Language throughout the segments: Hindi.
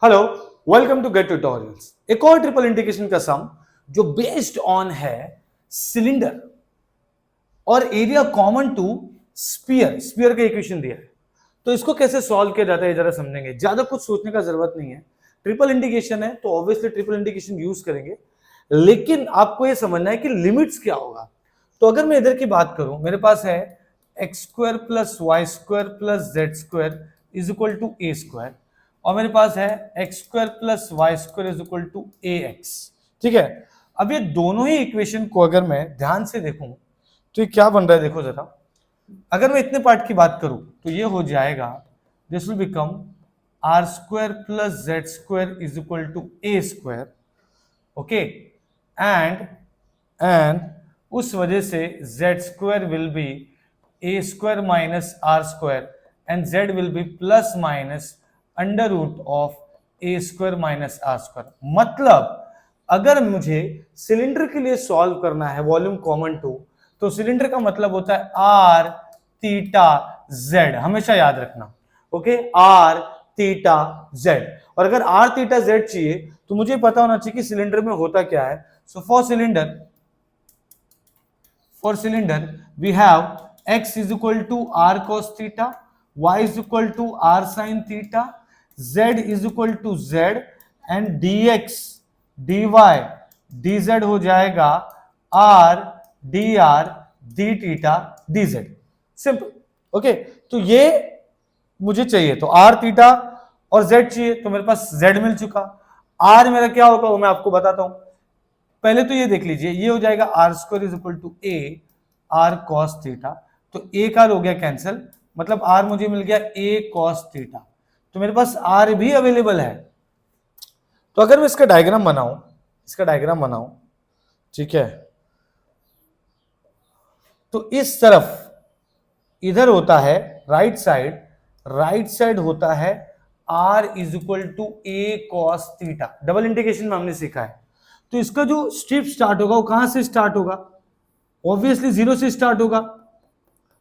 Hello, welcome to gate tutorials. एक और ट्रिपल इंटीग्रेशन का सम जो बेस्ड ऑन है सिलेंडर और एरिया कॉमन टू स्पीयर का इक्वेशन दिया है। तो इसको कैसे सॉल्व किया जाता है जरा समझेंगे। ज्यादा कुछ सोचने का जरूरत नहीं है। ट्रिपल इंटीग्रेशन है तो ऑब्वियसली ट्रिपल इंटीग्रेशन यूज करेंगे, लेकिन आपको यह समझना है कि लिमिट्स क्या होगा। तो अगर मैं इधर की बात करूं, मेरे पास है x square plus y square plus z square is equal to a square, और मेरे पास है x square plus y square is equal to a x. ठीक है, अब ये दोनों ही इक्वेशन को अगर मैं ध्यान से देखूं तो ये क्या बन रहा है, देखो जरा। अगर मैं इतने पार्ट की बात करूं तो ये हो जाएगा, this will become r square plus z square is equal to a square. Okay, and उस वजह से z square will be a square minus r square and z will be plus minus under root of a square minus r square. मतलब अगर मुझे सिलेंडर के लिए सॉल्व करना है वॉल्यूम कॉमन टू, तो सिलेंडर का मतलब होता है आर थीटा जेड, हमेशा याद रखना। Okay, r theta z. और अगर आर थीटा जेड चाहिए तो मुझे पता होना चाहिए कि सिलेंडर में होता क्या है। So for cylinder we have x is equal to r cos theta, y is equal to r sin theta, z is equal to z and dx dy dz हो जाएगा r dr d theta dz। Simple. Okay, तो ये मुझे चाहिए, तो r थीटा और z चाहिए, तो मेरे पास z मिल चुका। r मेरा क्या होगा वो मैं आपको बताता हूं। पहले तो ये देख लीजिए, ये हो जाएगा r square is equal to a r cos theta, तो एक आर हो गया कैंसिल, मतलब आर मुझे मिल गया ए कॉस थीटा। तो मेरे पास आर भी अवेलेबल है। तो अगर मैं इसका डायग्राम बनाऊं, ठीक है, तो इस तरफ इधर होता है राइट साइड होता है r is equal to a cos theta. Double integration में हमने सीखा है। तो इसका जो स्टेप स्टार्ट होगा वो कहां से स्टार्ट होगा? ऑब्वियसली जीरो से स्टार्ट होगा।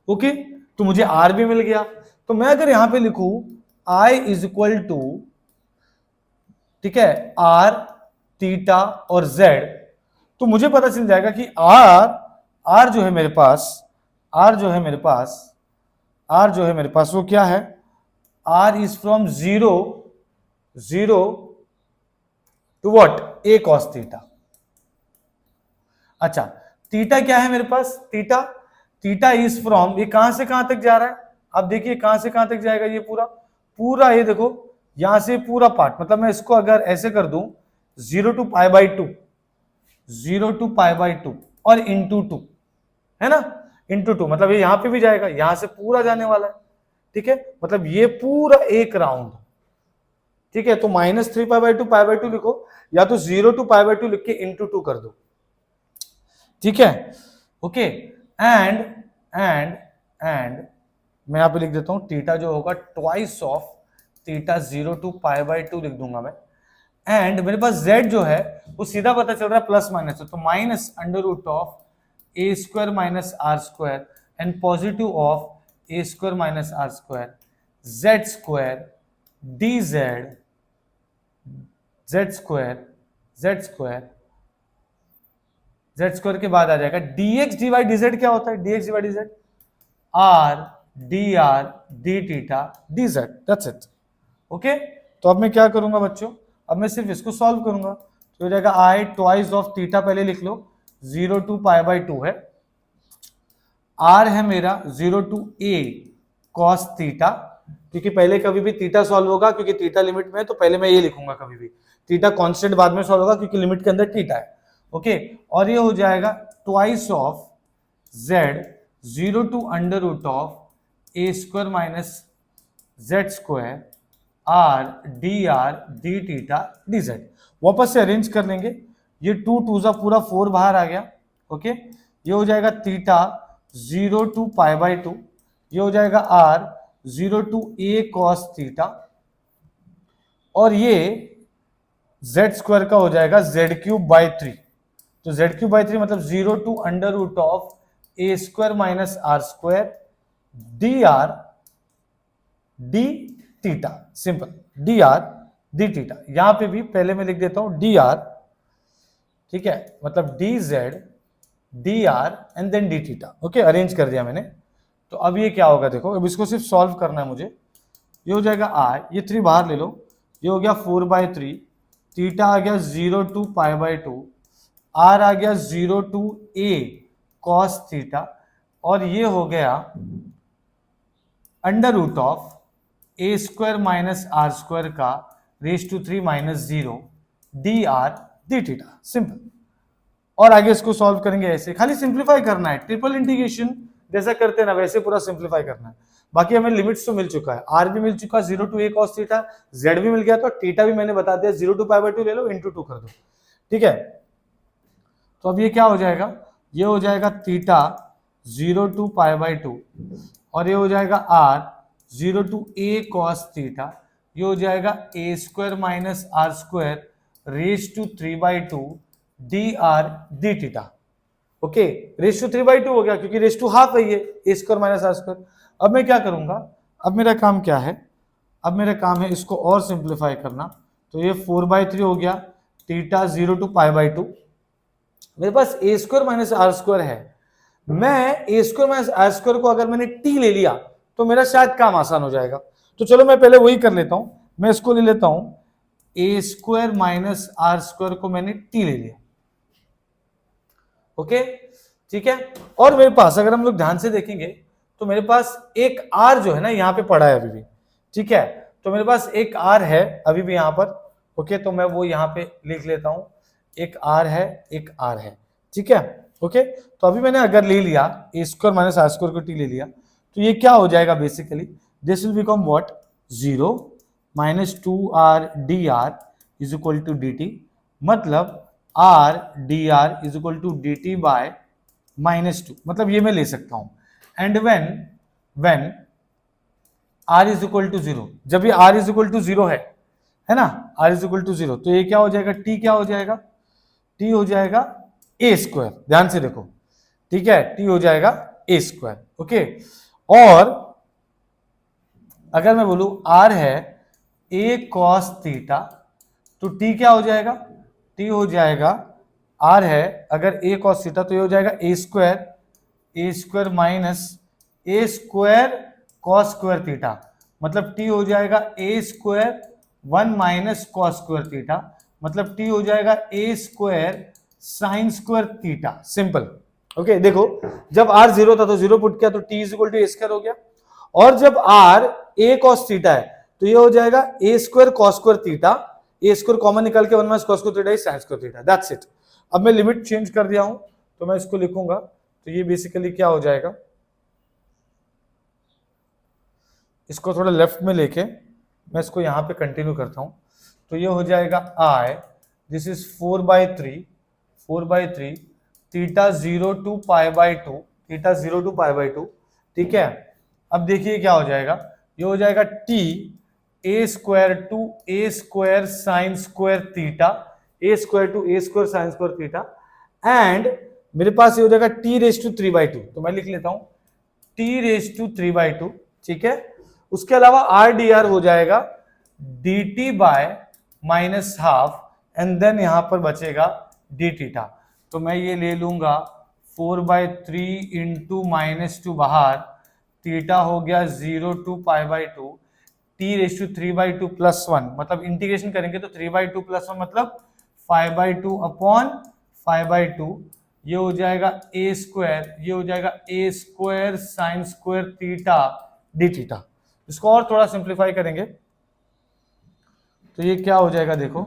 ओके, तो मुझे आर भी मिल गया। तो मैं अगर यहां पे लिखूं आई इज इक्वल टू, ठीक है, आर थीटा और जेड, तो मुझे पता चल जाएगा कि आर जो है मेरे पास वो क्या है? R is from zero to what? A cos theta. अच्छा, थीटा क्या है मेरे पास? थीटा इज फ्रॉम, ये कहां से कहां तक जा रहा है? अब देखिए कहां से कहां तक जाएगा ये पूरा ये देखो, यहां से पूरा पार्ट, मतलब मैं इसको अगर ऐसे कर दूं 0 टू पाई बाई टू और इंटू टू, है ना, इंटू टू, मतलब ये यहां पे भी जाएगा, यहां से पूरा जाने वाला है। ठीक है, मतलब ये पूरा एक राउंड। ठीक है, तो -3 पाई बाई टू लिखो, या तो 0 टू पाई बाई टू लिख के इंटू टू कर दो। ठीक है, ओके, एंड मैं यहां पे लिख देता हूं थीटा जो होगा twice of theta 0 to pi by two लिख दूंगा मैं। एंड मेरे पास z जो है वो सीधा पता चल रहा है प्लस माइनस है, तो minus under root of a square minus r square and positive of a square minus r square z square d z square के बाद आ जाएगा dx dy dz। क्या होता है dx dy dz? r dr d theta dz, that's it. Okay, तो अब मैं क्या करूंगा बच्चों? अब मैं सिर्फ इसको सॉल्व करूंगा, तो हो जाएगा आई ट्वाइस ऑफ थीटा, पहले लिख लो 0 टू पाई बाई टू है, r है मेरा 0 टू a cos थीटा, क्योंकि पहले कभी भी थीटा सॉल्व होगा, क्योंकि थीटा लिमिट में है तो पहले मैं ये लिखूंगा, कभी भी थीटा कांस्टेंट बाद में सॉल्व होगा क्योंकि लिमिट के अंदर थीटा है। ओके, और ये हो जाएगा twice of z 0 to under root of a square minus z square r d theta d z. वापस से अरेंज कर लेंगे, ये 2 2 जा पूरा 4 बाहर आ गया। ओके, ये हो जाएगा theta 0 to pi by two, ये हो जाएगा r 0 to a cos theta, और ये जेड स्क्वायर का हो जाएगा जेड क्यूब बाई 3। तो जेड क्यूब बाई 3 मतलब 0 to under root of a square minus r square d r d theta, simple, d r d theta. यहां पे भी पहले मैं लिख देता हूं डी आर, ठीक है, मतलब d z d r and then d theta. Okay, arrange कर दिया मैंने। तो अब ये क्या होगा देखो, अब इसको सिर्फ सॉल्व करना है मुझे। ये हो जाएगा आर, ये 3 बाहर ले लो, ये हो गया 4/3, थीटा आ गया 0 to π/2, आर आ गया 0 to a cos थीटा, और ये हो गया under root of a square minus r square का raise to 3 - 0 d r d theta. Simple. और आगे इसको सॉल्व करेंगे ऐसे, खाली सिंप्लीफाई करना है, ट्रिपल इंटीग्रेशन जैसा करते हैं ना वैसे पूरा सिंप्लीफाई करना है। बाकी हमें लिमिट्स तो मिल चुका है, आर भी मिल चुका है 0 to a cos theta, Z भी मिल गया, तो थीटा भी मैंने बता दिया 0 to π/2 ले लो, इंटू 2 कर दो, ठीक है। तो अब ये क्या हो जाएगा, ये हो जाएगा थीटा 0 to π/2, और ये हो जाएगा r 0 to a cos theta, ये हो जाएगा a square minus r square raise to 3/2 d r d theta. Okay, raise to 3/2 हो गया क्योंकि रेज टू हाफ है ये a square minus r square. अब मैं क्या करूंगा, अब मेरा काम क्या है, अब मेरा काम है इसको और सिंप्लीफाई करना। तो ये 4/3 हो गया, थीटा 0 to π/2, मेरे पास a square minus r square है, मैं a square minus r square को अगर मैंने t ले लिया तो मेरा शायद काम आसान हो जाएगा। तो चलो मैं पहले वही कर लेता हूं, मैं इसको ले लेता हूं, a square minus r square को मैंने t ले लिया। ओके, ठीक है। और मेरे पास अगर हम लोग ध्यान से देखेंगे तो मेरे पास एक r जो है ना यहाँ पे पड़ा है अभी भी, ठीक है। तो मेरे पास एक r है अभी भी यहाँ पर। ओके, तो मैं वो यहाँ पे लिख लेता हूं, एक r है, एक r है, ठीक है। ओके, तो अभी मैंने अगर ले लिया a square minus r square को t ले लिया, तो ये क्या हो जाएगा basically, this will become what, 0 - 2r dr is equal to dt, मतलब r dr is equal to dt by -2, मतलब ये मैं ले सकता हूं। And when r is equal to 0, जब ये r इज इक्वल टू 0 है ना, r इज इक्वल टू 0, तो ये क्या हो जाएगा, t क्या हो जाएगा, t हो जाएगा a स्क्वायर, ध्यान से देखो, ठीक है, t हो जाएगा a स्क्वायर। ओके, और अगर मैं बोलूं r है a cos थीटा, तो t क्या हो जाएगा, t हो जाएगा, r है अगर a cos थीटा तो ये हो जाएगा a square minus a square cos square theta, मतलब t हो जाएगा a square 1 minus cos square theta, मतलब t हो जाएगा a square sine square theta. Simple. Okay, देखो जब r 0 था तो 0 पुट किया तो t is equal to a square हो गया, और जब r a cos थीटा है तो ये हो जाएगा a square cos square theta, a square common निकाल के 1 minus cos square theta is sine square theta, that's it. अब मैं लिमिट चेंज कर दिया हूं तो मैं इसको लिखूंगा, तो ये बेसिकली क्या हो जाएगा, इसको थोड़ा लेफ्ट में लेके मैं इसको यहां पे कंटिन्यू करता हूं, तो ये हो जाएगा i, this is 4/3 theta 0 to π/2, theta 0 to π/2, ठीक है। अब देखिए क्या हो जाएगा, ये हो जाएगा t a square to a square sine square theta, a square to a square sine square theta, and मेरे पास ये हो जाएगा t रेज टू 3/2, तो मैं लिख लेता हूं t रेज टू 3/2, ठीक है। उसके अलावा r dr हो जाएगा dt बाय -हाफ, एंड देन यहां पर बचेगा d थीटा, तो मैं ये ले लूंगा 4/3 इंटू -2 बाहर, थीटा हो गया 0 to π/2, t raise to 3/2 plus 1, मतलब इंटीग्रेशन करेंगे तो 3/2 प्लस 1 मतलब 5/2 अपॉन 5/2, ये हो जाएगा a स्क्वायर, ये हो जाएगा a square sine square theta D theta. इसको और थोड़ा सिंप्लीफाई करेंगे तो ये क्या हो जाएगा, देखो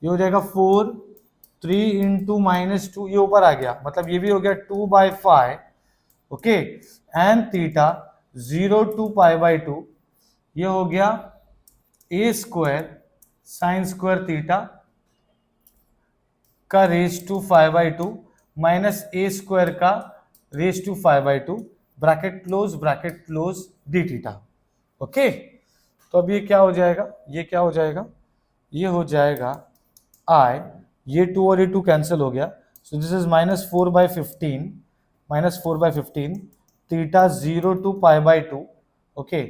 ये हो जाएगा 3 इंटू -2, ये ऊपर आ गया, मतलब ये भी हो गया 2/5, ओके, एंड थीटा 0 to π/2, ये हो गया a square sine square theta का raise to 5/2 minus a square का raise to 5/2, bracket close d theta. Okay, तो अब ये क्या हो जाएगा, ये क्या हो जाएगा, ये हो जाएगा i, ये 2 और ये 2 कैंसिल हो गया, so this is -4/15 theta 0 to π/2, okay,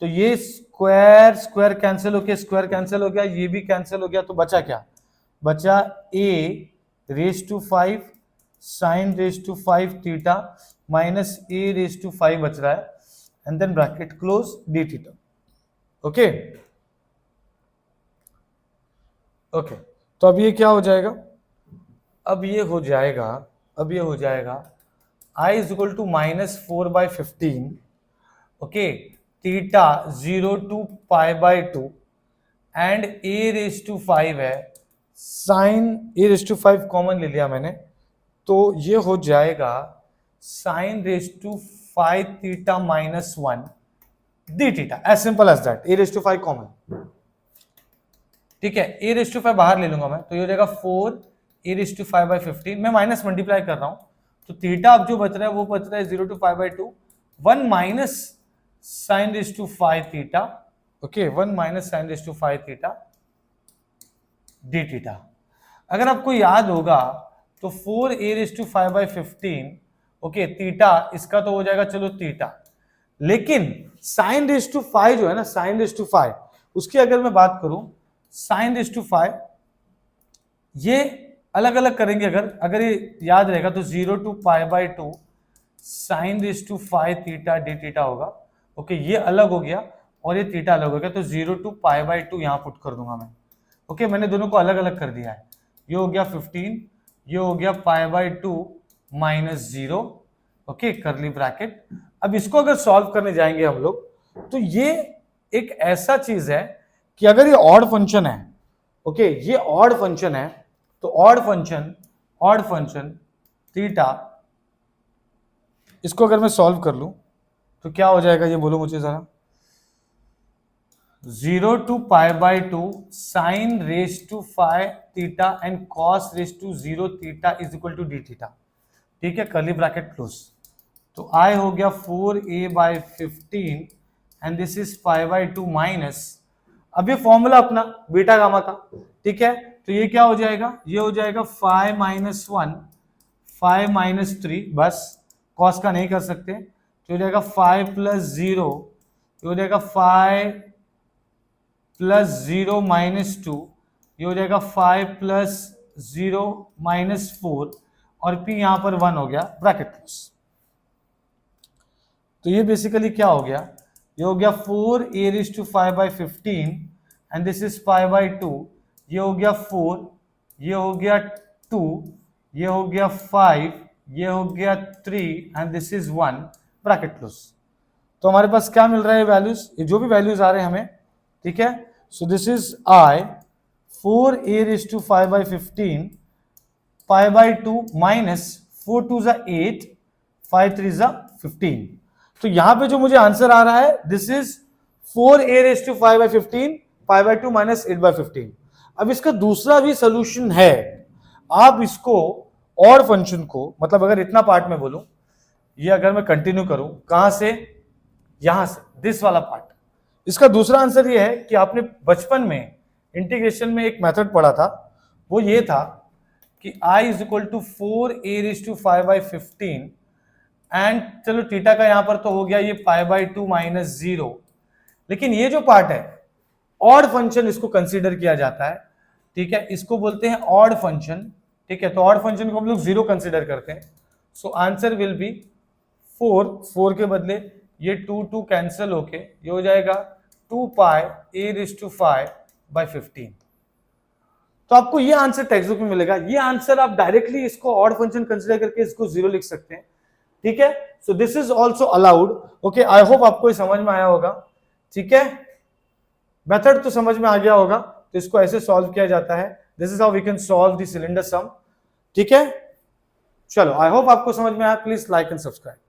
तो ये स्क्वायर स्क्वायर कैंसिल हो गया, स्क्वायर कैंसिल हो गया, ये भी कैंसिल हो गया, तो बचा क्या? बचा a raise to 5 sine raise to 5 theta minus a raise to 5 बच रहा है, and then bracket close d theta. Okay okay, तो अब ये क्या हो जाएगा? अब ये हो जाएगा I is equal to -4/15, okay, theta 0 to π/2 and a raise to 5 है, sine a raise to 5 common ले लिया मैंने, तो ये हो जाएगा sine raise to 5 theta -1 d theta, as simple as that, a raise to 5 common. ठीक है, a रेज टू 5 बाहर ले लूंगा मैं, तो ये हो जाएगा 4 a रेज टू 5/15, मैं माइनस मल्टीप्लाई कर रहा हूं, तो थीटा अब जो बच रहा है वो बच रहा है 0 to π/2, 1 minus sine raise to 5 theta, okay, 1 minus sine raise to 5 theta d theta. अगर आपको याद होगा तो 4a raise to 5/15, okay, theta इसका तो हो जाएगा चलो थीटा, लेकिन साइन रेज टू 5 जो है ना, साइन रेज टू 5, उसकी अगर मैं बात करूं, साइन रेज टू 5 ये अलग अलग करेंगे, अगर ये याद रहेगा तो 0 to π/2 sine raise to 5 theta d theta होगा, ओके, ये अलग हो गया और ये थीटा अलग हो गया, तो 0 to π/2 यहां पुट कर दूंगा मैं, ओके, मैंने दोनों को अलग अलग कर दिया है, ये हो गया 15, ये हो गया π/2 -0, ओके, करली ब्रैकेट। अब इसको अगर सॉल्व करने जाएंगे हम लोग, तो ये एक ऐसा चीज है कि अगर ये ऑड फंक्शन है, ओके, ये ऑड फंक्शन है, तो ऑड फंक्शन थीटा, इसको अगर मैं सॉल्व कर लूं तो क्या हो जाएगा, ये बोलो मुझे जरा। 0 to π/2 sine raise to 5 theta and cos raise to 0 theta is equal to d theta. ठीक है, कर्ली ब्रैकेट क्लोज, तो I हो गया 4a/15 and this is π/2 minus, अब ये फॉर्मूला अपना बीटा गामा का, ठीक है, तो ये क्या हो जाएगा, ये हो जाएगा 5 - 1 5 - 3, बस कॉस का नहीं कर सकते, तो हो जाएगा 5 + 0, ये हो जाएगा 5 + 0 - 2, ये हो जाएगा 5 + 0 - 4, और p यहां पर 1 हो गया, ब्रैकेट क्लोज। तो ये बेसिकली क्या हो गया, ये हो गया 4a raise to 5/15 and this is π/2, ये हो गया 4, ये हो गया 2, ये हो गया 5, ये हो गया 3 and this is 1, bracket close. तो हमारे पास क्या मिल रहा है, वैल्यूज, ये जो भी वैल्यूज आ रहे हैं हमें, ठीक है, so this is I 4a raise to 5/15 π/2 minus 4 2 = 8, 5 3 = 15। तो यहां पे जो मुझे आंसर आ रहा है, this is 4a raise to 5/15 π/2 minus 8/15। अब इसका दूसरा भी सोल्यूशन है, आप इसको और फंक्शन को, मतलब अगर इतना पार्ट में बोलूं, ये अगर मैं कंटिन्यू करूं, कहां से, यहां से, दिस वाला पार्ट, इसका दूसरा आंसर ये है कि आपने बचपन में इंटीग्रेशन में एक मेथड पढ़ा था, वो ये था कि I is equal to 4a raise to 5/15 and चलो थीटा का यहां पर तो हो गया ये π/2 -0, लेकिन ये जो पार्ट है ऑड फंक्शन, इसको कंसीडर किया जाता है, ठीक है, इसको बोलते हैं ऑड फंक्शन, ठीक है, तो ऑड फंक्शन को हम लोग 0 कंसीडर करते हैं, सो आंसर विल बी 4 के बदले ये 2 कैंसिल होके ये हो जाएगा 2πa रेज टू 5/15। तो आपको ये आंसर टेक्स्ट बुक में मिलेगा, ये आंसर आप डायरेक्टली इसको ऑड फंक्शन कंसीडर करके इसको 0 लिख सकते हैं, ठीक है, so this is also allowed, okay, I hope आपको ये समझ में आया होगा, ठीक है, मेथड तो समझ में आ गया होगा, तो इसको ऐसे सॉल्व किया जाता है, this is how we can solve the cylinder sum, ठीक है, चलो, आई होप आपको समझ में आया, प्लीज लाइक एंड सब्सक्राइब।